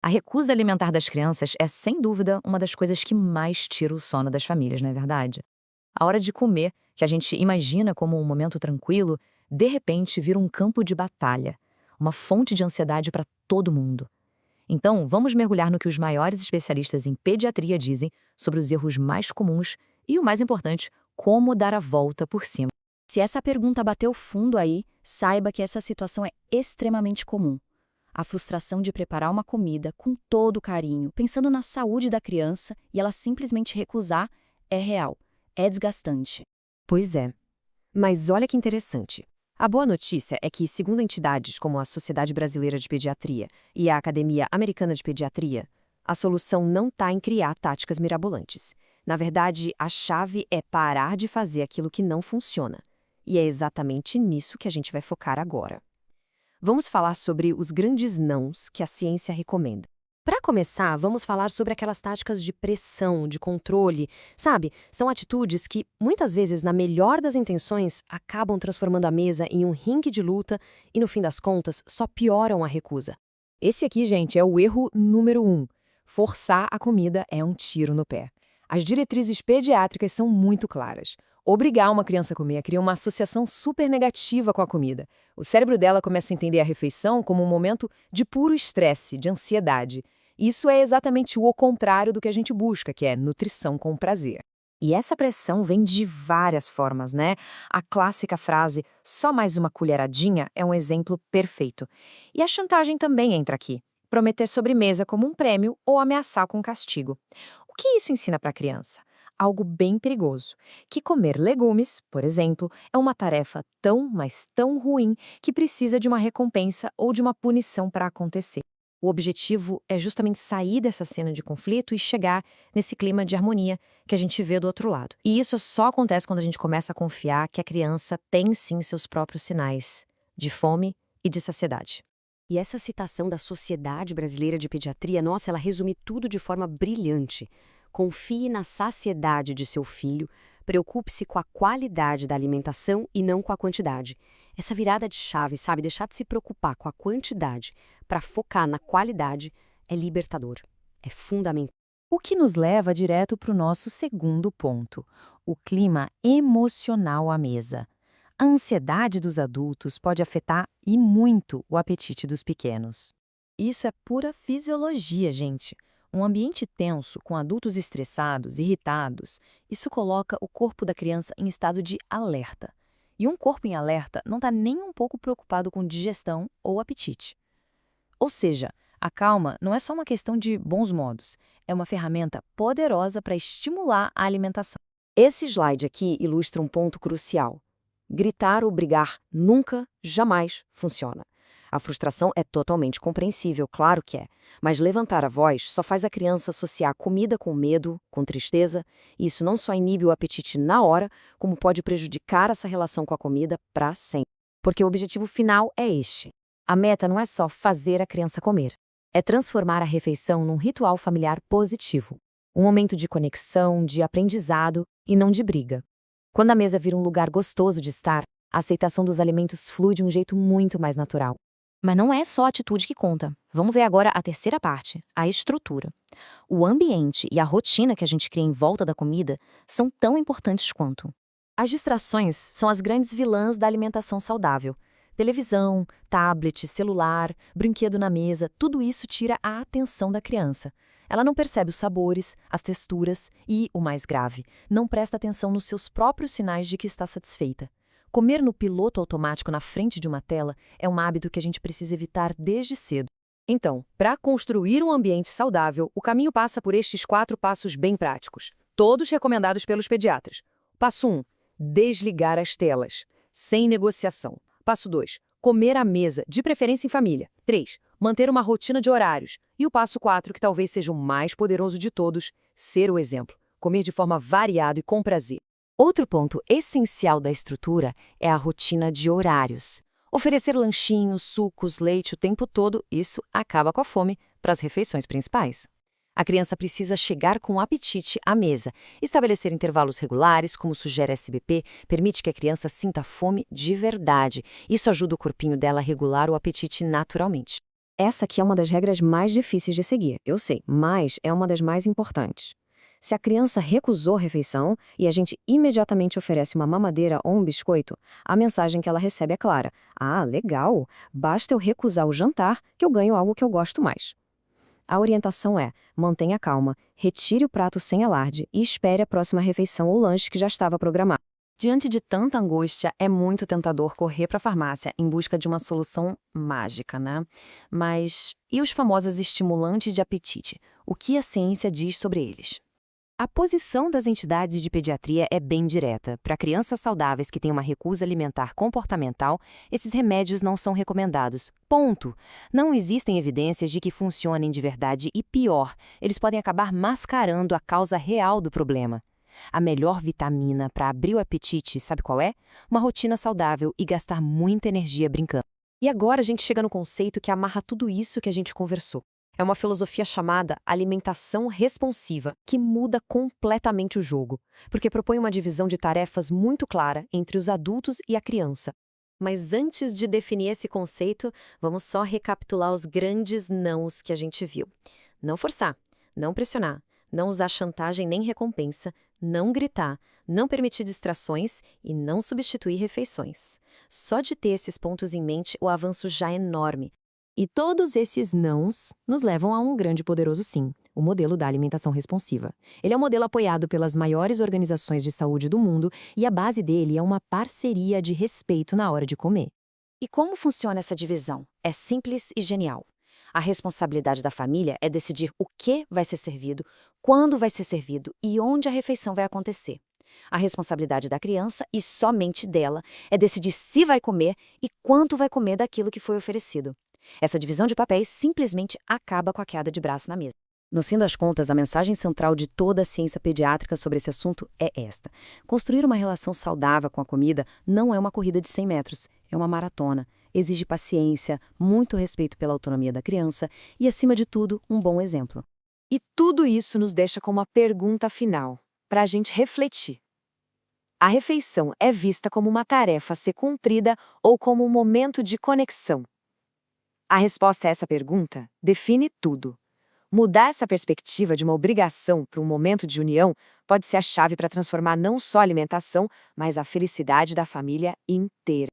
A recusa alimentar das crianças é, sem dúvida, uma das coisas que mais tira o sono das famílias, não é verdade? A hora de comer, que a gente imagina como um momento tranquilo, de repente vira um campo de batalha, uma fonte de ansiedade para todo mundo. Então, vamos mergulhar no que os maiores especialistas em pediatria dizem sobre os erros mais comuns e, o mais importante, como dar a volta por cima. Se essa pergunta bateu fundo aí, saiba que essa situação é extremamente comum. A frustração de preparar uma comida com todo o carinho, pensando na saúde da criança, e ela simplesmente recusar, é real, é desgastante. Pois é. Mas olha que interessante. A boa notícia é que, segundo entidades como a Sociedade Brasileira de Pediatria e a Academia Americana de Pediatria, a solução não está em criar táticas mirabolantes. Na verdade, a chave é parar de fazer aquilo que não funciona. E é exatamente nisso que a gente vai focar agora. Vamos falar sobre os grandes nãos que a ciência recomenda. Para começar, vamos falar sobre aquelas táticas de pressão, de controle, sabe? São atitudes que, muitas vezes, na melhor das intenções, acabam transformando a mesa em um ringue de luta e, no fim das contas, só pioram a recusa. Esse aqui, gente, é o erro número 1. Forçar a comida é um tiro no pé. As diretrizes pediátricas são muito claras. Obrigar uma criança a comer cria uma associação super negativa com a comida. O cérebro dela começa a entender a refeição como um momento de puro estresse, de ansiedade. Isso é exatamente o contrário do que a gente busca, que é nutrição com prazer. E essa pressão vem de várias formas, né? A clássica frase, só mais uma colheradinha, é um exemplo perfeito. E a chantagem também entra aqui. Prometer sobremesa como um prêmio ou ameaçar com castigo. O que isso ensina para a criança? Algo bem perigoso, que comer legumes, por exemplo, é uma tarefa tão, mas tão ruim que precisa de uma recompensa ou de uma punição para acontecer. O objetivo é justamente sair dessa cena de conflito e chegar nesse clima de harmonia que a gente vê do outro lado. E isso só acontece quando a gente começa a confiar que a criança tem sim seus próprios sinais de fome e de saciedade. E essa citação da Sociedade Brasileira de Pediatria, nossa, ela resume tudo de forma brilhante. Confie na saciedade de seu filho, preocupe-se com a qualidade da alimentação e não com a quantidade. Essa virada de chave, sabe, deixar de se preocupar com a quantidade para focar na qualidade é libertador, é fundamental. O que nos leva direto para o nosso segundo ponto, o clima emocional à mesa. A ansiedade dos adultos pode afetar e muito o apetite dos pequenos. Isso é pura fisiologia, gente. Um ambiente tenso, com adultos estressados, irritados, isso coloca o corpo da criança em estado de alerta. E um corpo em alerta não está nem um pouco preocupado com digestão ou apetite. Ou seja, a calma não é só uma questão de bons modos, é uma ferramenta poderosa para estimular a alimentação. Esse slide aqui ilustra um ponto crucial. Gritar ou brigar nunca, jamais funciona. A frustração é totalmente compreensível, claro que é, mas levantar a voz só faz a criança associar comida com medo, com tristeza, e isso não só inibe o apetite na hora, como pode prejudicar essa relação com a comida para sempre. Porque o objetivo final é este. A meta não é só fazer a criança comer, é transformar a refeição num ritual familiar positivo, um momento de conexão, de aprendizado e não de briga. Quando a mesa vira um lugar gostoso de estar, a aceitação dos alimentos flui de um jeito muito mais natural. Mas não é só a atitude que conta. Vamos ver agora a terceira parte, a estrutura. O ambiente e a rotina que a gente cria em volta da comida são tão importantes quanto. As distrações são as grandes vilãs da alimentação saudável. Televisão, tablet, celular, brinquedo na mesa, tudo isso tira a atenção da criança. Ela não percebe os sabores, as texturas e, o mais grave, não presta atenção nos seus próprios sinais de que está satisfeita. Comer no piloto automático na frente de uma tela é um hábito que a gente precisa evitar desde cedo. Então, para construir um ambiente saudável, o caminho passa por estes 4 passos bem práticos, todos recomendados pelos pediatras. Passo 1, desligar as telas, sem negociação. Passo 2, comer à mesa, de preferência em família. 3, manter uma rotina de horários. E o passo 4, que talvez seja o mais poderoso de todos, ser o exemplo. Comer de forma variada e com prazer. Outro ponto essencial da estrutura é a rotina de horários. Oferecer lanchinhos, sucos, leite o tempo todo, isso acaba com a fome para as refeições principais. A criança precisa chegar com apetite à mesa. Estabelecer intervalos regulares, como sugere a SBP, permite que a criança sinta fome de verdade. Isso ajuda o corpinho dela a regular o apetite naturalmente. Essa aqui é uma das regras mais difíceis de seguir, eu sei, mas é uma das mais importantes. Se a criança recusou a refeição e a gente imediatamente oferece uma mamadeira ou um biscoito, a mensagem que ela recebe é clara: ah, legal, basta eu recusar o jantar que eu ganho algo que eu gosto mais. A orientação é: mantenha calma, retire o prato sem alarde e espere a próxima refeição ou lanche que já estava programado. Diante de tanta angústia, é muito tentador correr para a farmácia em busca de uma solução mágica, né? Mas e os famosos estimulantes de apetite? O que a ciência diz sobre eles? A posição das entidades de pediatria é bem direta. Para crianças saudáveis que têm uma recusa alimentar comportamental, esses remédios não são recomendados. Ponto. Não existem evidências de que funcionem de verdade e, pior, eles podem acabar mascarando a causa real do problema. A melhor vitamina para abrir o apetite, sabe qual é? Uma rotina saudável e gastar muita energia brincando. E agora a gente chega no conceito que amarra tudo isso que a gente conversou. É uma filosofia chamada alimentação responsiva, que muda completamente o jogo, porque propõe uma divisão de tarefas muito clara entre os adultos e a criança. Mas antes de definir esse conceito, vamos só recapitular os grandes nãos que a gente viu. Não forçar, não pressionar, não usar chantagem nem recompensa, não gritar, não permitir distrações e não substituir refeições. Só de ter esses pontos em mente, o avanço já é enorme. E todos esses nãos nos levam a um grande e poderoso sim, o modelo da alimentação responsiva. Ele é um modelo apoiado pelas maiores organizações de saúde do mundo e a base dele é uma parceria de respeito na hora de comer. E como funciona essa divisão? É simples e genial. A responsabilidade da família é decidir o que vai ser servido, quando vai ser servido e onde a refeição vai acontecer. A responsabilidade da criança, e somente dela, é decidir se vai comer e quanto vai comer daquilo que foi oferecido. Essa divisão de papéis simplesmente acaba com a queda de braço na mesa. No fim das contas, a mensagem central de toda a ciência pediátrica sobre esse assunto é esta: construir uma relação saudável com a comida não é uma corrida de 100 metros, é uma maratona. Exige paciência, muito respeito pela autonomia da criança e, acima de tudo, um bom exemplo. E tudo isso nos deixa com uma pergunta final, para a gente refletir. A refeição é vista como uma tarefa a ser cumprida ou como um momento de conexão? A resposta a essa pergunta define tudo. Mudar essa perspectiva de uma obrigação para um momento de união pode ser a chave para transformar não só a alimentação, mas a felicidade da família inteira.